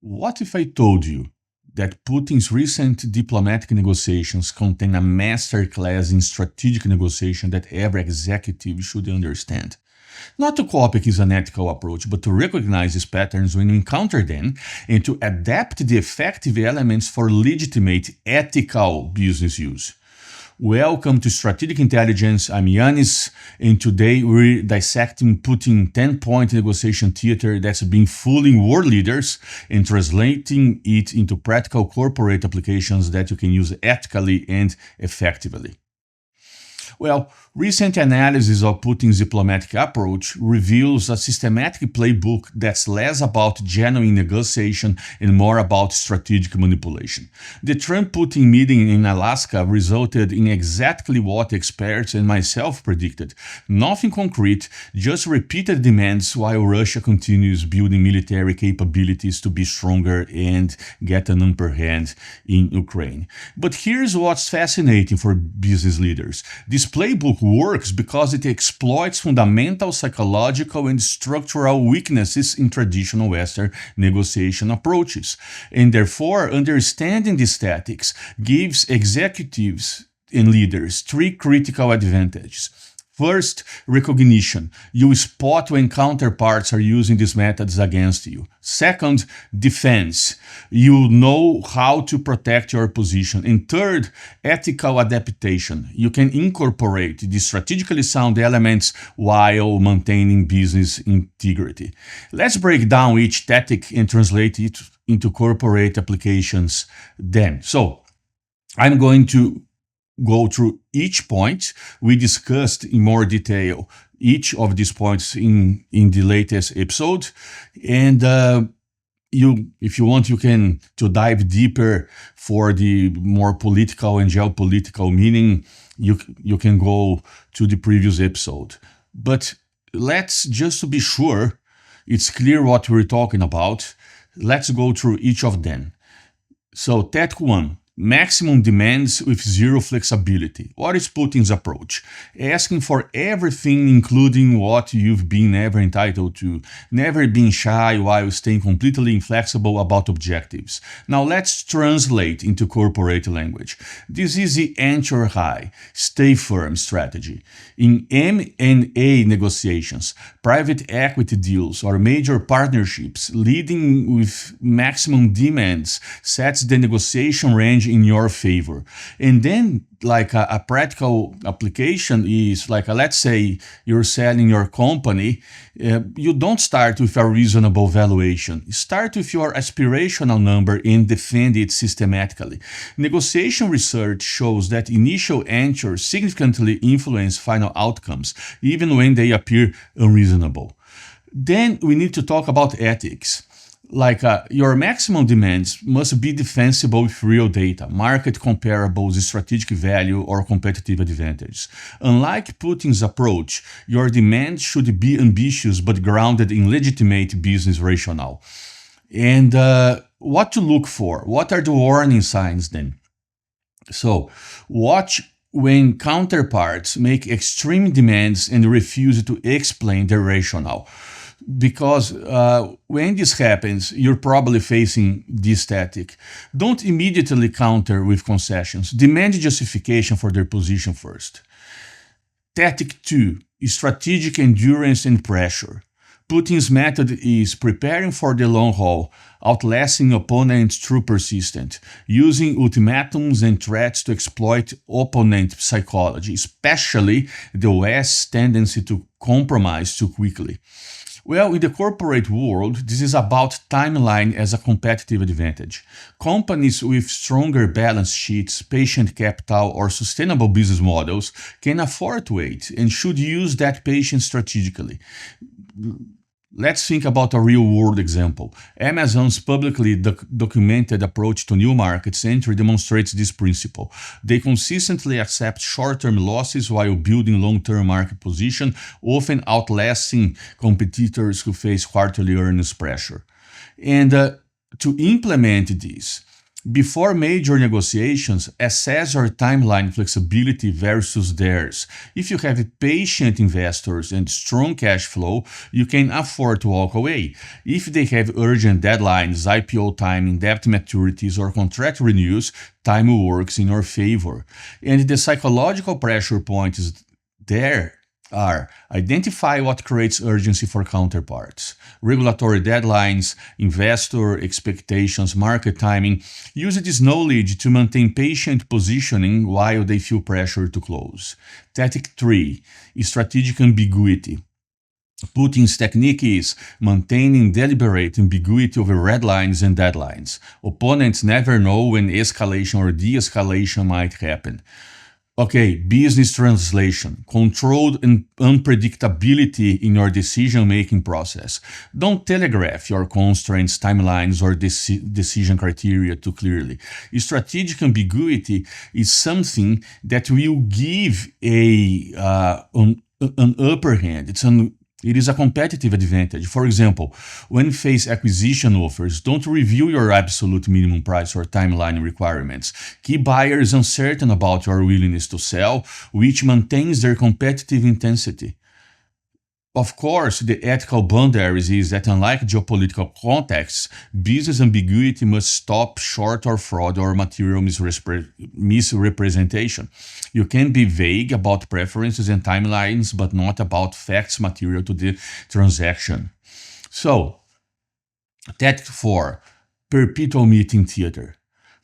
What if I told you that Putin's recent diplomatic negotiations contain a masterclass in strategic negotiation that every executive should understand? Not to copy his unethical approach, but to recognize these patterns when you encounter them and to adapt the effective elements for legitimate ethical business use. Welcome to Strategic Intelligence. I'm Yanis, and today we're dissecting Putin's 10-point negotiation theater that's been fooling world leaders and translating it into practical corporate applications that you can use ethically and effectively. Well, recent analysis of Putin's diplomatic approach reveals a systematic playbook that's less about genuine negotiation and more about strategic manipulation. The Trump-Putin meeting in Alaska resulted in exactly what experts and myself predicted. Nothing concrete, just repeated demands while Russia continues building military capabilities to be stronger and get an upper hand in Ukraine. But here's what's fascinating for business leaders. This playbook works because it exploits fundamental psychological and structural weaknesses in traditional Western negotiation approaches. And therefore, understanding these tactics gives executives and leaders three critical advantages. First, recognition. You spot when counterparts are using these methods against you. Second, defense. You know how to protect your position. And third, ethical adaptation. You can incorporate the strategically sound elements while maintaining business integrity. Let's break down each tactic and translate it into corporate applications then. So, I'm going to go through each point. We discussed in more detail each of these points in the latest episode. And if you want, you can to dive deeper for the more political and geopolitical meaning, you can go to the previous episode. But let's, just to be sure it's clear what we're talking about, let's go through each of them. So tactic 1. Maximum demands with zero flexibility. What is Putin's approach? Asking for everything, including what you've been never entitled to, never being shy while staying completely inflexible about objectives. Now let's translate into corporate language. This is the anchor high, stay firm strategy. In M&A negotiations, private equity deals, or major partnerships, leading with maximum demands sets the negotiation range in your favor. And then like a practical application is like, let's say you're selling your company, you don't start with a reasonable valuation. Start with your aspirational number and defend it systematically. Negotiation research shows that initial anchors significantly influence final outcomes, even when they appear unreasonable. Then we need to talk about ethics. Like your maximum demands must be defensible with real data, market comparables, strategic value, or competitive advantage. Unlike Putin's approach, your demands should be ambitious but grounded in legitimate business rationale. And what to look for? What are the warning signs then? So watch when counterparts make extreme demands and refuse to explain their rationale. Because when this happens, you're probably facing this tactic. Don't immediately counter with concessions. Demand justification for their position first. Tactic 2, strategic endurance and pressure. Putin's method is preparing for the long haul, outlasting opponents through persistence, using ultimatums and threats to exploit opponent psychology, especially the West's tendency to compromise too quickly. Well, in the corporate world, this is about timeline as a competitive advantage. Companies with stronger balance sheets, patient capital, or sustainable business models can afford to wait and should use that patience strategically. Let's think about a real-world example. Amazon's publicly documented approach to new markets entry demonstrates this principle. They consistently accept short-term losses while building long-term market position, often outlasting competitors who face quarterly earnings pressure. And to implement this, Before major negotiations, assess your timeline flexibility versus theirs. If you have patient investors and strong cash flow, you can afford to walk away. If they have urgent deadlines, IPO timing, debt maturities, or contract renewals, time works in your favor. And the psychological pressure points there are: identify what creates urgency for counterparts, regulatory deadlines, investor expectations, market timing. Use this knowledge to maintain patient positioning while they feel pressure to close. Tactic 3, strategic ambiguity. Putin's technique is maintaining deliberate ambiguity over red lines and deadlines. Opponents never know when escalation or de-escalation might happen. Okay, business translation. Controlled unpredictability in your decision-making process. Don't telegraph your constraints, timelines, or decision criteria too clearly. Strategic ambiguity is something that will give an upper hand. It is a competitive advantage. For example, when face acquisition offers, don't reveal your absolute minimum price or timeline requirements. Keep buyers uncertain about your willingness to sell, which maintains their competitive intensity. Of course, the ethical boundaries is that unlike geopolitical contexts, business ambiguity must stop short of fraud or material misrepresentation. You can be vague about preferences and timelines, but not about facts material to the transaction. So, tactic 4, perpetual meeting theater.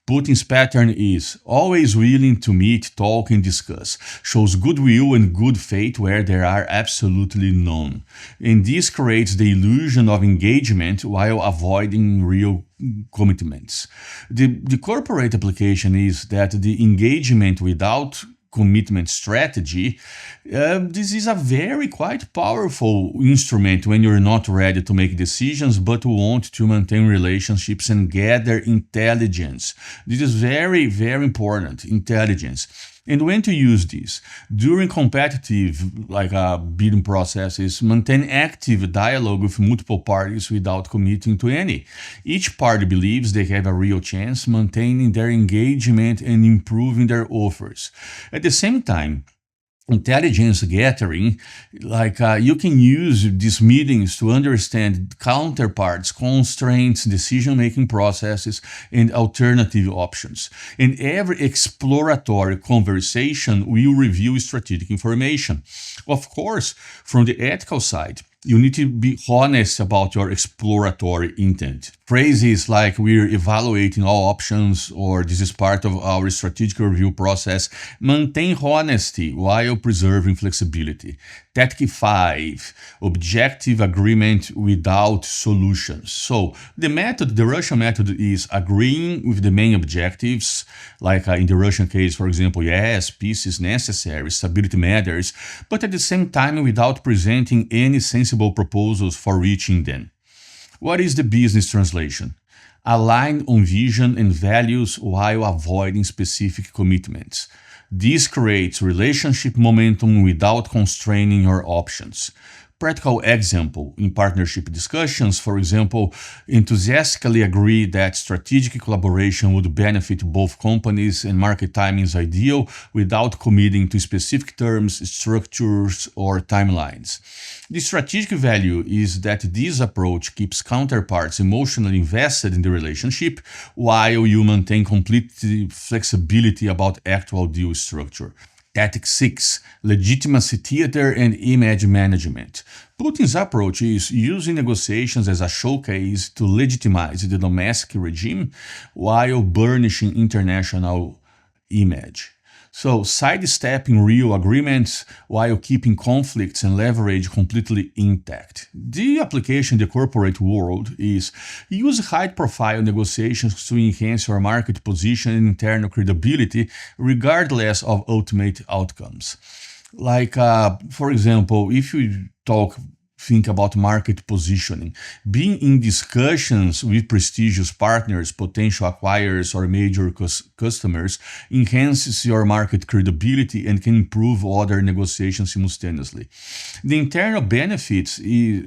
Putin's pattern is always willing to meet, talk, and discuss, shows goodwill and good faith where there are absolutely none. And this creates the illusion of engagement while avoiding real commitments. The corporate application is that the engagement without commitment strategy, this is a very quite powerful instrument when you're not ready to make decisions but want to maintain relationships and gather intelligence. This is very, very important, intelligence. And when to use this? During competitive, bidding processes, maintain active dialogue with multiple parties without committing to any. Each party believes they have a real chance, maintaining their engagement and improving their offers. At the same time, intelligence gathering, you can use these meetings to understand counterparts, constraints, decision-making processes, and alternative options. And every exploratory conversation will reveal strategic information. Of course, from the ethical side, you need to be honest about your exploratory intent. Phrases like "we're evaluating all options" or "this is part of our strategic review process" maintain honesty while preserving flexibility. Tactic 5, objective agreement without solutions. So the Russian method is agreeing with the main objectives, in the Russian case, for example, yes, peace is necessary, stability matters, but at the same time without presenting any sensible proposals for reaching them. What is the business translation? Align on vision and values while avoiding specific commitments. This creates relationship momentum without constraining your options. Practical example, in partnership discussions, for example, enthusiastically agree that strategic collaboration would benefit both companies and market timing is ideal without committing to specific terms, structures, or timelines. The strategic value is that this approach keeps counterparts emotionally invested in the relationship while you maintain complete flexibility about actual deal structure. Tactic 6, legitimacy theater and image management. Putin's approach is using negotiations as a showcase to legitimize the domestic regime while burnishing international image. So, sidestepping real agreements while keeping conflicts and leverage completely intact. The application in the corporate world is use high-profile negotiations to enhance your market position and internal credibility regardless of ultimate outcomes. For example, if you talk think about market positioning. Being in discussions with prestigious partners, potential acquirers, or major customers enhances your market credibility and can improve other negotiations simultaneously. The internal benefits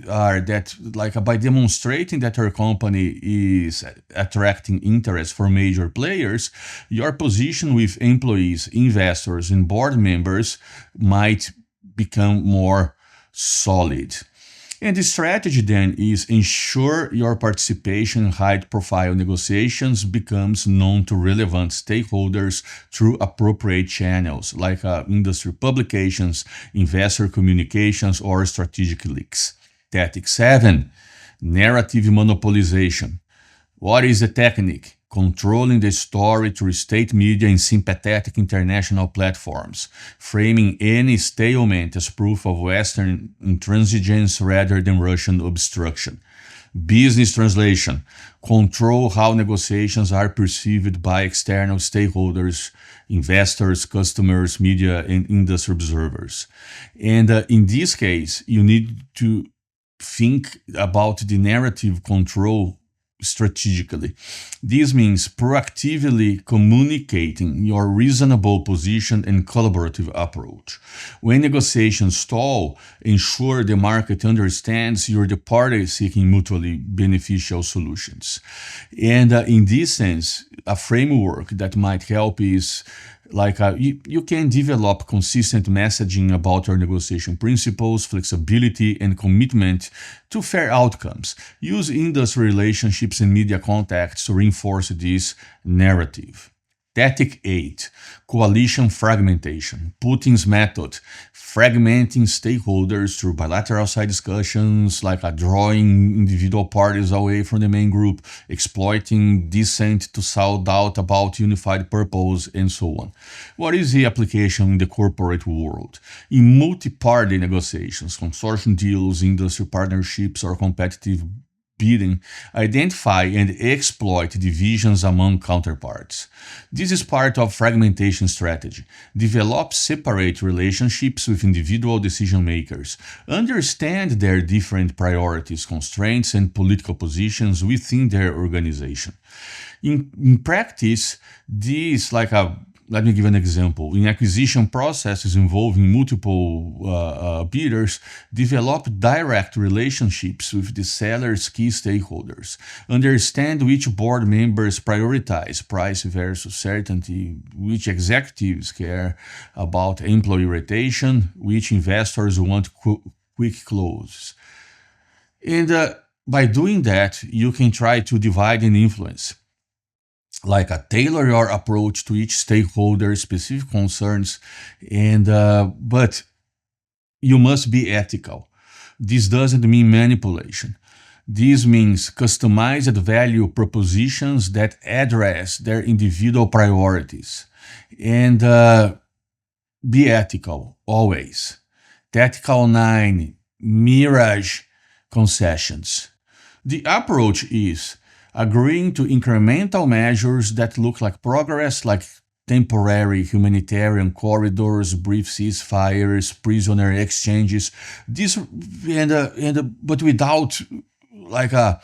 are that, by demonstrating that your company is attracting interest for major players, your position with employees, investors, and board members might become more solid. And the strategy then is ensure your participation in high-profile negotiations becomes known to relevant stakeholders through appropriate channels like industry publications, investor communications, or strategic leaks. Tactic 7, narrative monopolization. What is the technique? Controlling the story through state media and sympathetic international platforms, framing any stalemate as proof of Western intransigence rather than Russian obstruction. Business translation. Control how negotiations are perceived by external stakeholders, investors, customers, media, and industry observers. And in this case, you need to think about the narrative control strategically. This means proactively communicating your reasonable position and collaborative approach. When negotiations stall, ensure the market understands you're the party seeking mutually beneficial solutions. And in this sense, a framework that might help is you can develop consistent messaging about your negotiation principles, flexibility, and commitment to fair outcomes. Use industry relationships and media contacts to reinforce this narrative. Tactic 8, coalition fragmentation. Putin's method, fragmenting stakeholders through bilateral side discussions, drawing individual parties away from the main group, exploiting dissent to sow doubt about unified purpose, and so on. What is the application in the corporate world? In multi-party negotiations, consortium deals, industry partnerships, or competitive bidding, identify and exploit divisions among counterparts. This is part of fragmentation strategy. Develop separate relationships with individual decision makers. Understand their different priorities, constraints, and political positions within their organization. In practice, this let me give an example. In acquisition processes involving multiple bidders, develop direct relationships with the seller's key stakeholders. Understand which board members prioritize price versus certainty, which executives care about employee rotation, which investors want quick close. And by doing that, you can try to divide and influence. Tailor your approach to each stakeholder's specific concerns, but you must be ethical. This doesn't mean manipulation. This means customized value propositions that address their individual priorities. And be ethical, always. Tactical 9, Mirage concessions. The approach is agreeing to incremental measures that look like progress, like temporary humanitarian corridors, brief ceasefires, prisoner exchanges. But without a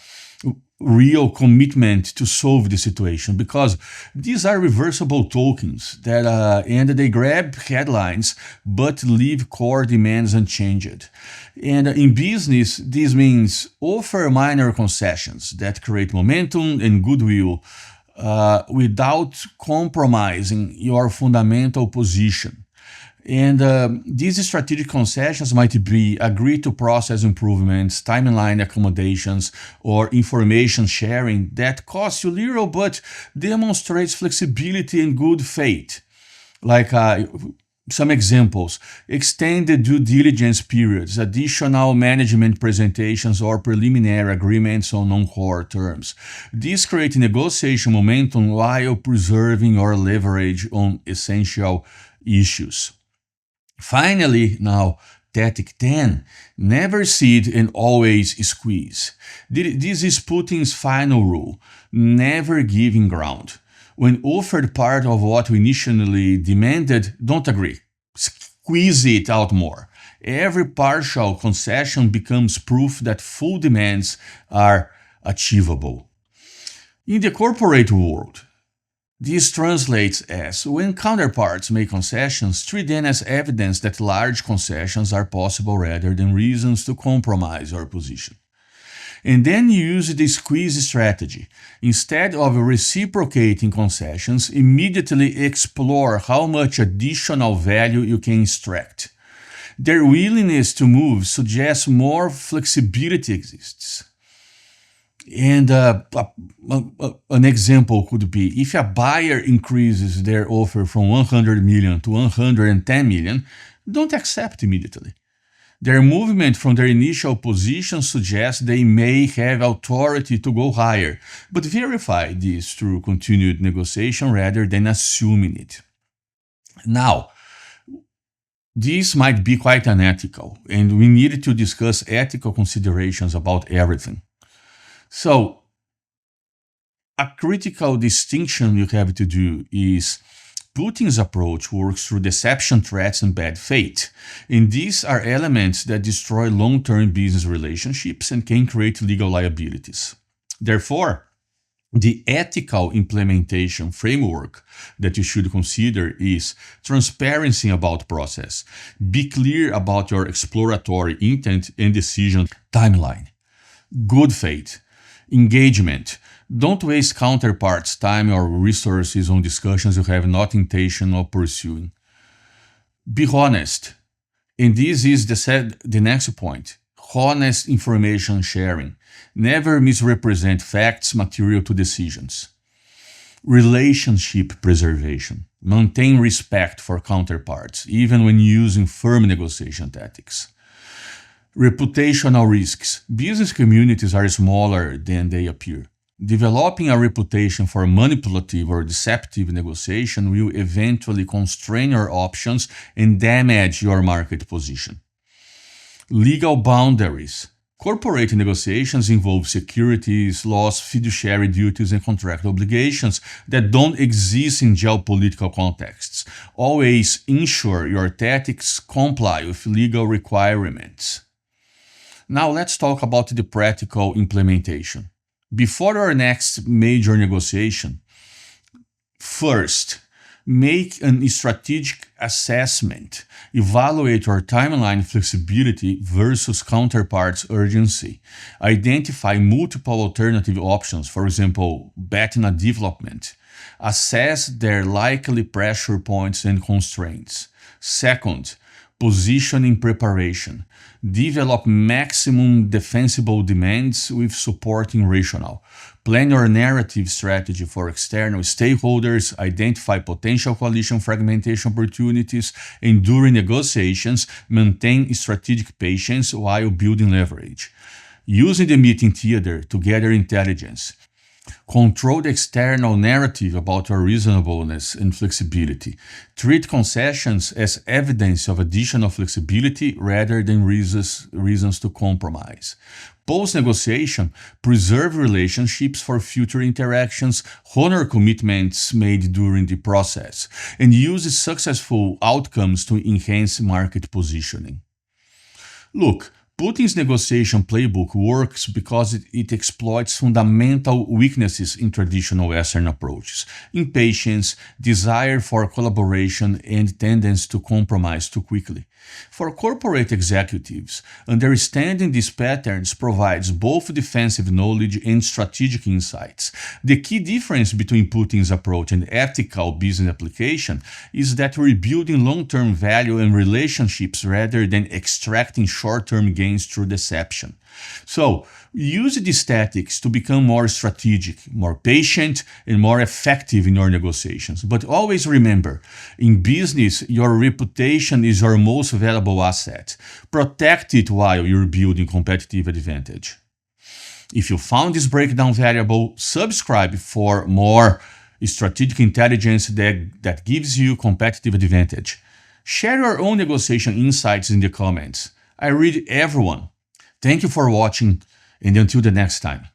real commitment to solve the situation, because these are reversible tokens and they grab headlines but leave core demands unchanged. And in business, this means offer minor concessions that create momentum and goodwill without compromising your fundamental position. And these strategic concessions might be agree to process improvements, timeline accommodations, or information sharing that costs you little but demonstrates flexibility and good faith. Some examples: extended due diligence periods, additional management presentations, or preliminary agreements on non-core terms. These create negotiation momentum while preserving your leverage on essential issues. Finally, now, Tactic 10, never cede and always squeeze. This is Putin's final rule, never giving ground. When offered part of what we initially demanded, don't agree. Squeeze it out more. Every partial concession becomes proof that full demands are achievable. In the corporate world, this translates as, when counterparts make concessions, treat them as evidence that large concessions are possible rather than reasons to compromise your position. And then use the squeeze strategy. Instead of reciprocating concessions, immediately explore how much additional value you can extract. Their willingness to move suggests more flexibility exists. And an example could be, if a buyer increases their offer from 100 million to 110 million, don't accept immediately. Their movement from their initial position suggests they may have authority to go higher, but verify this through continued negotiation rather than assuming it. Now, this might be quite unethical, and we need to discuss ethical considerations about everything. So, a critical distinction you have to do is Putin's approach works through deception, threats, and bad faith. And these are elements that destroy long-term business relationships and can create legal liabilities. Therefore, the ethical implementation framework that you should consider is transparency about process. Be clear about your exploratory intent and decision timeline. Good faith. Engagement. Don't waste counterparts' time or resources on discussions you have not intention of pursuing. Be honest. And this is the next point. Honest information sharing. Never misrepresent facts material to decisions. Relationship preservation. Maintain respect for counterparts, even when using firm negotiation tactics. Reputational risks. Business communities are smaller than they appear. Developing a reputation for manipulative or deceptive negotiation will eventually constrain your options and damage your market position. Legal boundaries. Corporate negotiations involve securities, laws, fiduciary duties, and contract obligations that don't exist in geopolitical contexts. Always ensure your tactics comply with legal requirements. Now let's talk about the practical implementation. Before our next major negotiation, first, make a strategic assessment. Evaluate your timeline flexibility versus counterparts' urgency. Identify multiple alternative options, for example, betting a development. Assess their likely pressure points and constraints. Second, positioning preparation. Develop maximum defensible demands with supporting rationale. Plan your narrative strategy for external stakeholders, identify potential coalition fragmentation opportunities, and during negotiations, maintain strategic patience while building leverage. Using the meeting theater to gather intelligence. Control the external narrative about your reasonableness and flexibility. Treat concessions as evidence of additional flexibility rather than reasons to compromise. Post-negotiation, preserve relationships for future interactions, honor commitments made during the process, and use successful outcomes to enhance market positioning. Look, Putin's negotiation playbook works because it exploits fundamental weaknesses in traditional Western approaches: impatience, desire for collaboration, and tendency to compromise too quickly. For corporate executives, understanding these patterns provides both defensive knowledge and strategic insights. The key difference between Putin's approach and ethical business application is that we're building long-term value and relationships rather than extracting short-term gains through deception. So, use these tactics to become more strategic, more patient, and more effective in your negotiations. But always remember, in business, your reputation is your most valuable asset. Protect it while you're building competitive advantage. If you found this breakdown valuable, subscribe for more strategic intelligence that gives you competitive advantage. Share your own negotiation insights in the comments. I read everyone. Thank you for watching, and until the next time.